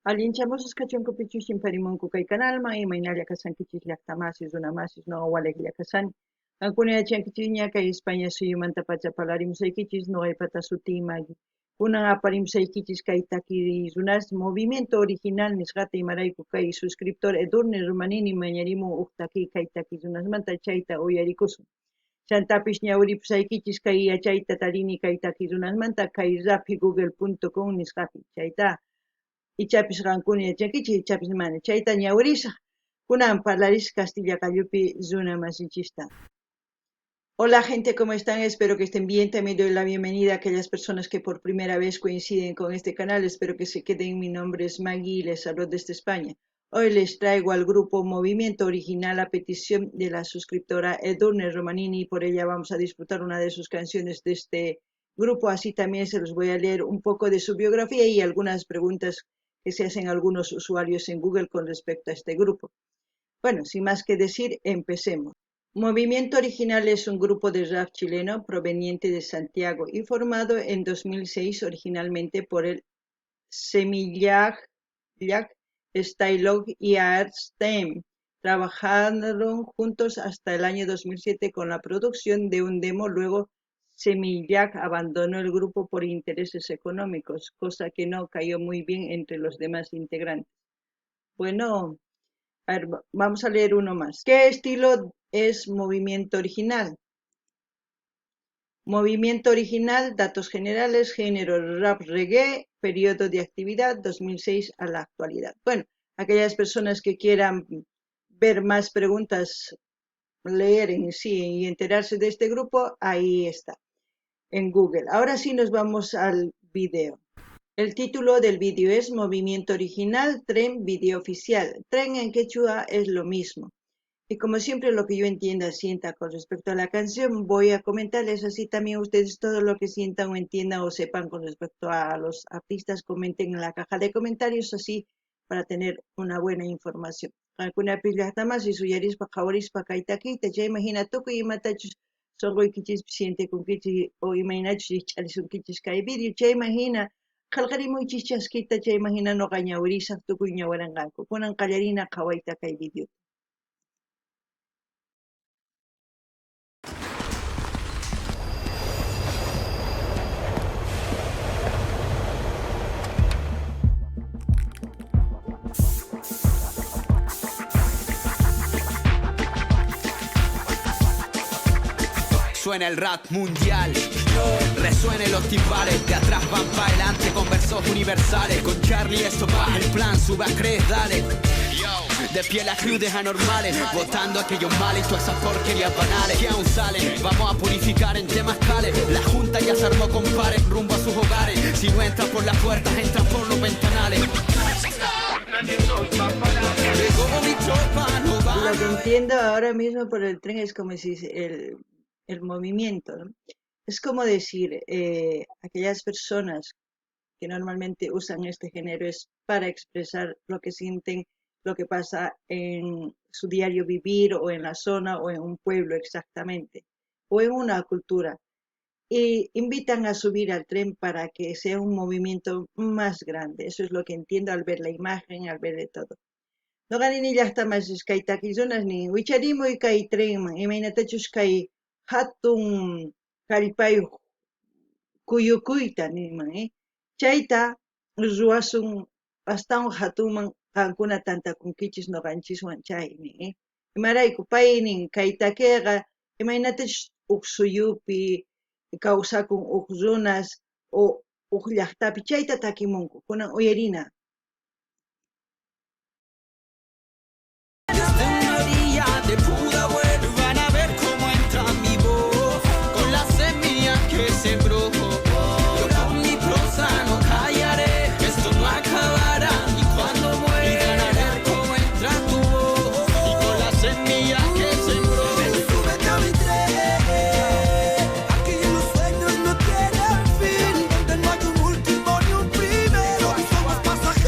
Allinchamos kachunku pichushin parimunku kay kanalman imayna llakasankichis llaqtamasis runamasis noqa walik llakasani. Kankuna yachankichis ña kay España suyumanta pacha parlarimusaykichis noqaypata sutii Maggie. Kunan aparimusaykichis kay taki runas Movimiento Original nisqata imarayku kay suscriptor Edurne Romanini mañarimun huk taki kay taki runasmanta chayta uyarikusun. Chantapish ñawiripusaykichis kay yachayta tarini kay taki runasmanta kay rapigoogle.com nisqapi chayta. Ichapis qankuna yachankichis ichapis mana chayta ñawirisaq kunan parlaris Castilla Callupi zona masinchista. Hola gente, ¿cómo están? Espero que estén bien. También doy la bienvenida a aquellas personas que por primera vez coinciden con este canal. Espero que se queden. Mi nombre es Maggie y les saludo desde España. Hoy les traigo al grupo Movimiento Original a petición de la suscriptora Edurne Romanini y por ella vamos a disfrutar una de sus canciones de este grupo. Así también se los voy a leer un poco de su biografía y algunas preguntas que se hacen algunos usuarios en Google con respecto a este grupo. Bueno, sin más que decir, empecemos. Movimiento Original es un grupo de rap chileno proveniente de Santiago y formado en 2006 originalmente por el Semillaj, Stylog y Artstem. Trabajaron juntos hasta el año 2007 con la producción de un demo, luego Semillaj abandonó el grupo por intereses económicos, cosa que no cayó muy bien entre los demás integrantes. Bueno, a ver, vamos a leer uno más. ¿Qué estilo es Movimiento Original? Movimiento Original, datos generales, género rap reggae, periodo de actividad 2006 a la actualidad. Bueno, aquellas personas que quieran ver más preguntas, leer en sí y enterarse de este grupo, ahí está, en Google. Ahora sí nos vamos al video. El título del vídeo es Movimiento Original, Tren, Video Oficial. Tren en quechua es lo mismo. Y como siempre lo que yo entienda, sienta con respecto a la canción, voy a comentarles así también ustedes todo lo que sientan o entiendan o sepan con respecto a los artistas, comenten en la caja de comentarios así para tener una buena información. Alguna pila más y suyaris pa jawaris pa kaitaki, ya imagina toco y matachos soy kichis siente con kichi o imaginachos chalisun kichis kai video, ya imagina Kalkarimuy chichaskita ya imagina no gañaurisak tukuy ñawaranganku kunan qallarina qhawayta kay video. Suena el rap mundial, resuenen los timbales, de atrás van para adelante con versos universales. Con Charlie esto va, el plan sube a crees, dale. De pie las crudes anormales, votando aquellos males y todas esas porquerías banales que aún salen. Vamos a purificar en temas tales. La junta ya se armó con pares rumbo a sus hogares. Si no entran por las puertas, entran por los ventanales. Lo que entiendo ahora mismo por el tren es como si el movimiento, ¿no? Es como decir, aquellas personas que normalmente usan este género es para expresar lo que sienten, lo que pasa en su diario vivir o en la zona o en un pueblo exactamente, o en una cultura. Y invitan a subir al tren para que sea un movimiento más grande. Eso es lo que entiendo al ver la imagen, al ver de todo. No ganin ni ya está más kay takizonas ni wicharimo y kay tren, imaynatachus kay hatun kallpayuq kuyukuyta niman, chayta ruwasun astawan hatunman qankuna tantakunkichis noqanchiswan chaymi, imarayku pay nin kay takiqa imaynatachus huk suyupi kawsakun huk runas o huk llaqtapi chayta takimunku kunan uyarina. De Pudahuel van a ver cómo entra mi voz con la semilla que sembró. Yo con mi prosa no callaré, esto no acabará y cuando muera van a ver cómo entra tu voz y con la semilla que sembró. Súbete a mi tren, aquí los sueños no tienen fin, donde no hay un último ni un primero, somos pasajeros.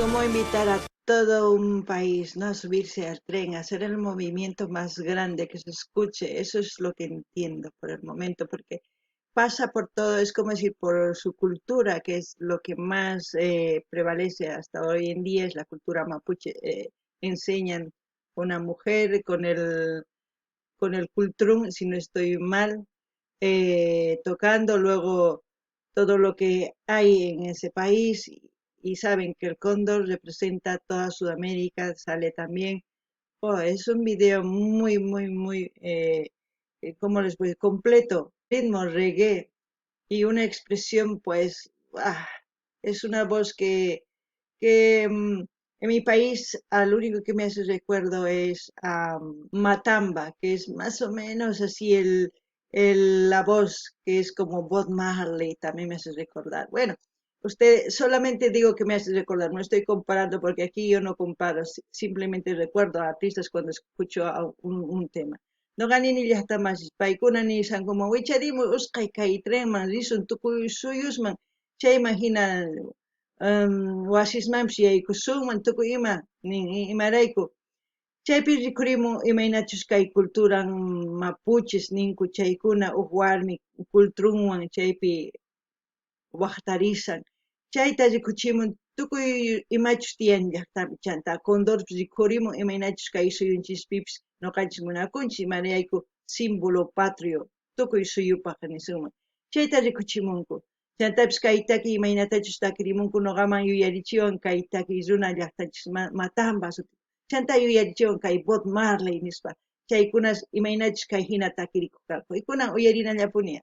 como invitar a todo un país, ¿no? A subirse al tren, a hacer el movimiento más grande que se escuche. Eso es lo que entiendo por el momento, porque pasa por todo, es como decir, por su cultura, que es lo que más prevalece hasta hoy en día, es la cultura mapuche. Enseñan una mujer con el cultrún, si no estoy mal, tocando luego todo lo que hay en ese país y saben que el cóndor representa toda Sudamérica, sale también. Oh, es un video muy, muy, muy, ¿cómo les puedo decir? Completo, ritmo reggae y una expresión, pues, es una voz que en mi país al único que me hace recuerdo es a Matamba, que es más o menos así la voz que es como Bob Marley, también me hace recordar. Bueno, usted solamente digo que me hace recordar, no estoy comparando porque aquí yo no comparo, simplemente recuerdo a artistas cuando escucho a un tema. No ganin ni hasta más, paikuna ni san como wichadimo uskai kai treman, risun tukuy suyusman, che imagina wasismanpis yaykusunman tukuy ima nin imarayku chaypi rikurimun imaynachus kay culturan mapuches ninku chaykuna huk warmi cultrunwan chaypi waqtarishan chayta rikuchimun tukuy imachus tiyan llaqtapi chanta condorpis rikurimun imaynachus kay suyunchispipis ñuqanchis munakunchis imarayku símbolo patrio tukuy suyupaq nisunman chayta rikuchimunku chantapis kay taki imaynatachus takirimunku ñuqaman yuyarichiwan kay taki runa llaqtanchis Matamba sutin chanta yuyarichiwan kay Bob Marley nispa chaykunas imaynachus kay hina takirikuq karqan kunan uyarinallapuni.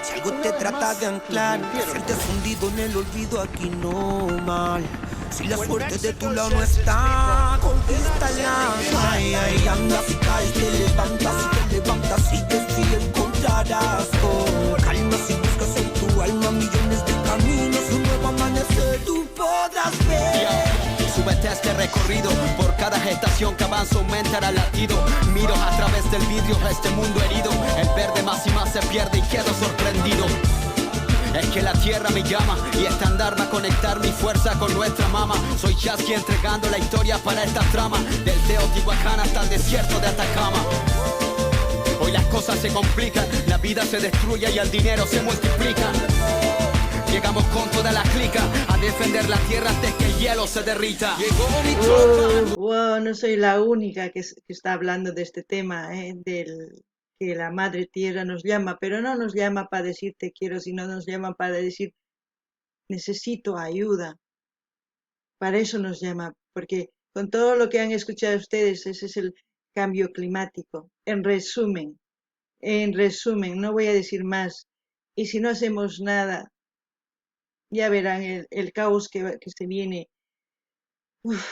Si algo te trata de anclar, hacerte fundido en el olvido aquí no mal. Si la suerte de tu lado no está, conquístala. Ay, ay, anda, si caes, te levantas, si te levantas, sigues y encontrarás. Oh, calma si buscas en tu alma millones de caminos, un nuevo amanecer tú podrás ver. Súbete a este recorrido, por cada gestación que avanza aumentará el latido. Miro a través del vidrio este mundo herido, el verde más y más se pierde y quedo sorprendido. Es que la tierra me llama y esta andar va a conectar mi fuerza con nuestra mama. Soy Chasqui entregando la historia para esta trama, del Teotihuacán hasta el desierto de Atacama. Hoy las cosas se complican, la vida se destruye y el dinero se multiplica. Llegamos con toda la clica a defender la tierra antes que el hielo se derrita. Llegó mi tropa. Wow, no soy la única que está hablando de este tema, del que la madre tierra nos llama, pero no nos llama para decir te quiero, sino nos llama para decir necesito ayuda. Para eso nos llama, porque con todo lo que han escuchado ustedes, ese es el cambio climático. En resumen, no voy a decir más. Y si no hacemos nada, ya verán el caos que se viene. Uf.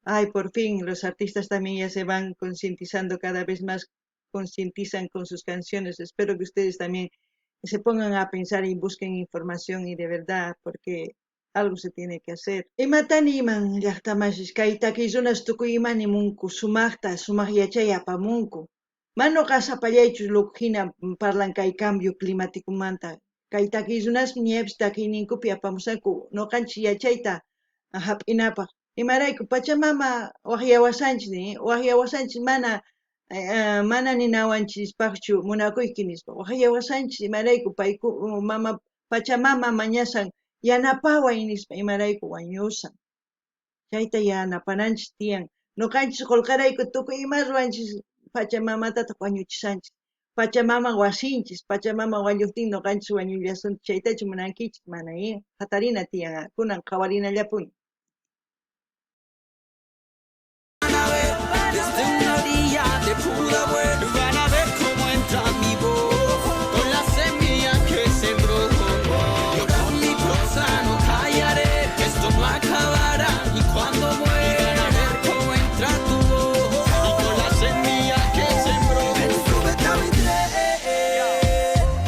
Ay, por fin, los artistas también ya se van concientizando cada vez más, concientizan con sus canciones. Espero que ustedes también se pongan a pensar y busquen información y de verdad, porque algo se tiene que hacer. Imataniman llaqtamashis kay takizunas tukuyimanimunku sumaqta sumaq yachay apamunku. Mano qasapallaychus luqhina parlan kay cambio climáticumanta. Kay takizunas ñepis takiyninkupi apamusanku noqanchis yachayta hap'inapaq. Imarayku Pachamama waqyawasanchis mana ninawanchispaqchu munakuyki nispa waqyawasanchis imarayku payku mama Pachamama mañasan yanapaway nispa imarayku wañusan chayta yanapananchis tiyan ñuqanchis qullqirayku tukuy ima ruranchis Pachamamatata wañuchisanchis Pachamama wasinchis Pachamama wañuptin ñuqanchis wañullasunchis chaytachu munankichis mana qatarina tiyan kunan qhawarinallapuni. Desde una orilla de pura buena van a ver cómo entra mi voz con la semilla que sembró. Yo con mi prosa no callaré, esto no acabará y cuando muera van a ver cómo entra tu voz y con la semilla que sembró. Ven, súbete a mi tren,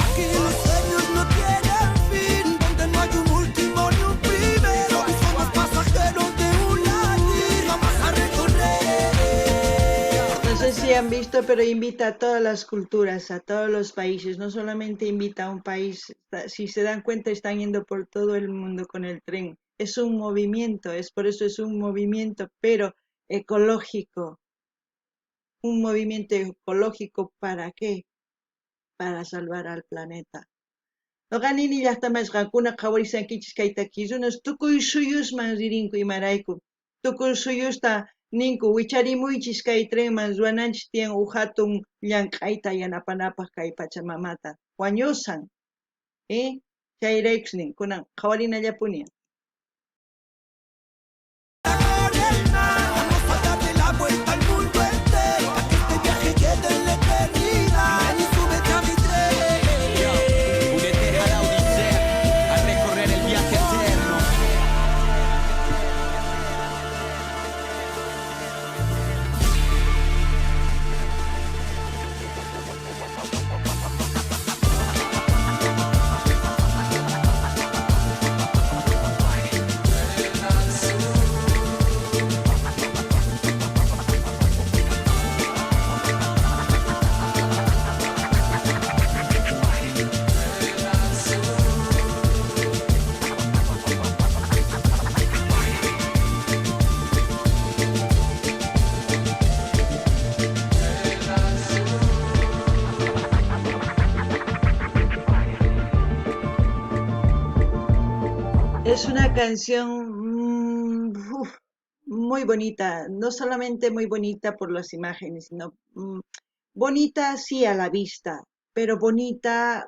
aquí los sueños no tienen fin, donde no hay un último ni un primero y somos pasajeros de un latir, vamos a recorrer. han visto, pero invita a todas las culturas, a todos los países, no solamente invita a un país. Si se dan cuenta, están yendo por todo el mundo con el tren. Es un movimiento, por eso es un movimiento, pero ecológico. Un movimiento ecológico, ¿para qué? Para salvar al planeta. Noqanini llaqtamashqankuna qhawarisankichis kayta kirunas tukuy suyusman ririnku imarayku. Tukuy suyusta ninku wicharimuychis kay trenman ruwananchis tiyan hatun llank'ayta yanapanapaq kay Pachamamata. Wañusan, chayraykus ninkunan qhawarinallapuni. Únete a la odisea, a recorrer el viaje eterno. Es una canción muy bonita, no solamente muy bonita por las imágenes, sino bonita sí a la vista, pero bonita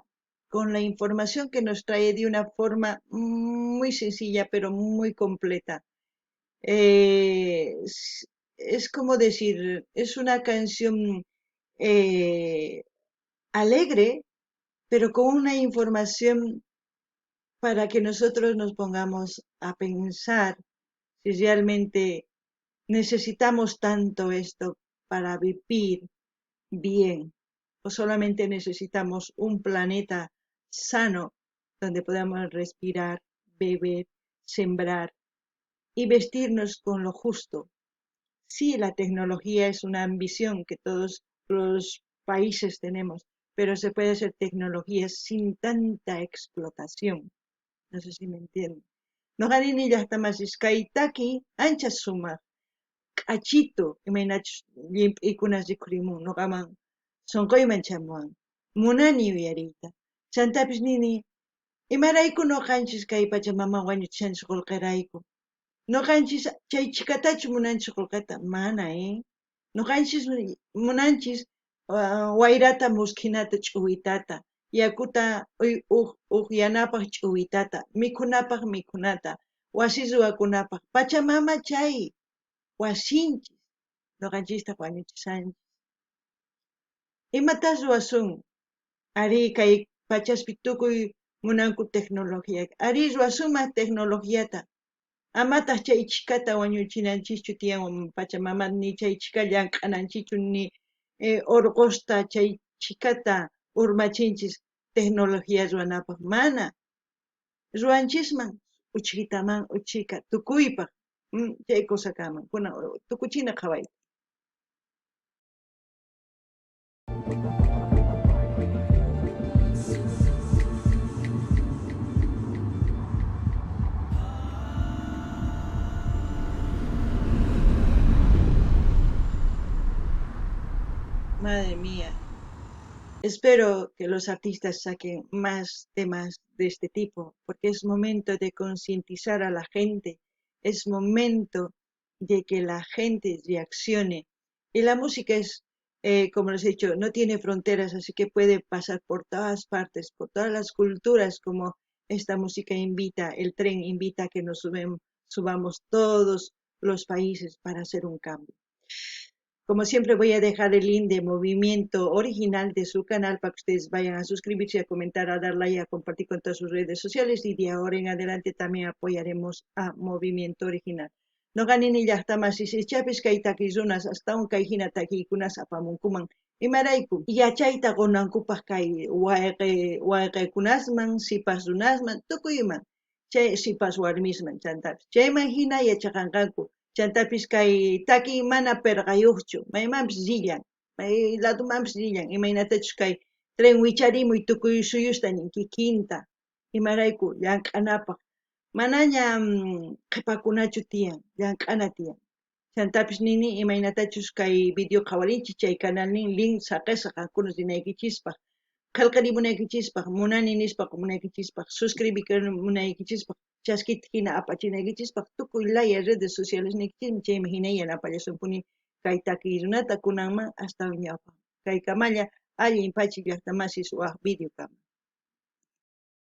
con la información que nos trae de una forma muy sencilla, pero muy completa. Es como decir, es una canción eh, alegre, pero con una información para que nosotros nos pongamos a pensar si realmente necesitamos tanto esto para vivir bien o solamente necesitamos un planeta sano donde podamos respirar, beber, sembrar y vestirnos con lo justo. Sí, la tecnología es una ambición que todos los países tenemos, pero se puede hacer tecnología sin tanta explotación. No sé si me entienden. Noqanini llaqtamasishqaytaki ancha sumaq q'achito imaynachus llimp'ikunas rikhurimun noqaman sunquyman chamuwan. Munani uyariyta. Chantapis nini imarayku noqanchis kay Pachamama wañuchishanchis qullqirayku. Noqanchis chay chikatachu munanchis qullqita mana noqanchis munanchis wayrata muskhinata ch'uwitata yakuta uqyanapaq ch'uwitata mikhunapaq mikhunata wasi ruwakunapaq Pachamama chay wasinchis noqanchista wañuchishanchis imatas ruwasun ari kay pachaspi tukuy munanku tecnología ari ruwasunman tecnologíata amataq chay chikata wañuchinanchischu tiyan Pachamama ni chay chika llank'ananchichu ni urqusta chay chikata urmachinchis tecnología ruwanapaq mana ruwanchisman uchika tukuypaq chay kusakaman kunan tukuchina qhawayta. Madre mía. Espero que los artistas saquen más temas de este tipo, porque es momento de concientizar a la gente, es momento de que la gente reaccione. Y la música es, como les he dicho, no tiene fronteras, así que puede pasar por todas partes, por todas las culturas, como esta música invita, el tren invita a que nos subamos todos los países para hacer un cambio. Como siempre voy a dejar el link de Movimiento Original de su canal para que ustedes vayan a suscribirse, a comentar, a dar like, a compartir con todas sus redes sociales y de ahora en adelante también apoyaremos a Movimiento Original. No ganen y llaqtamas y si chapis kaytakizunas hasta un kayhina takikunas apamunkuman imarayku yachayta qonankupaq kay wayqaykunasman sipas runasman tukuyman chay sipas warmisman chantapis chayman hina yachaqanqanku chantapis kay taki mana perqayuqchu maymanpis lillan ladomanpas lillan imaynatachus kay tren wicharimuy tukuy suyusta nin kikinta imarayku llank'anapaq manaña qhipakunachu tiyan llank'ana tiyan chaytapish nini imaynatachus kay video qhawarinchik chay canalnin link saqisqa qankunas rinaykichispaq qillqarimunaykichispaq munani nispaq munaykichispaq suscribikamunaykichispaq chaskita hina apachinaykichispaq tukuy laya redes sociales niykichismi chaymi hina yanapashunkuni kay takiy runata kunanman hasta ñawpaq kay kamalla allin pachik llaqta masi suwaq video kama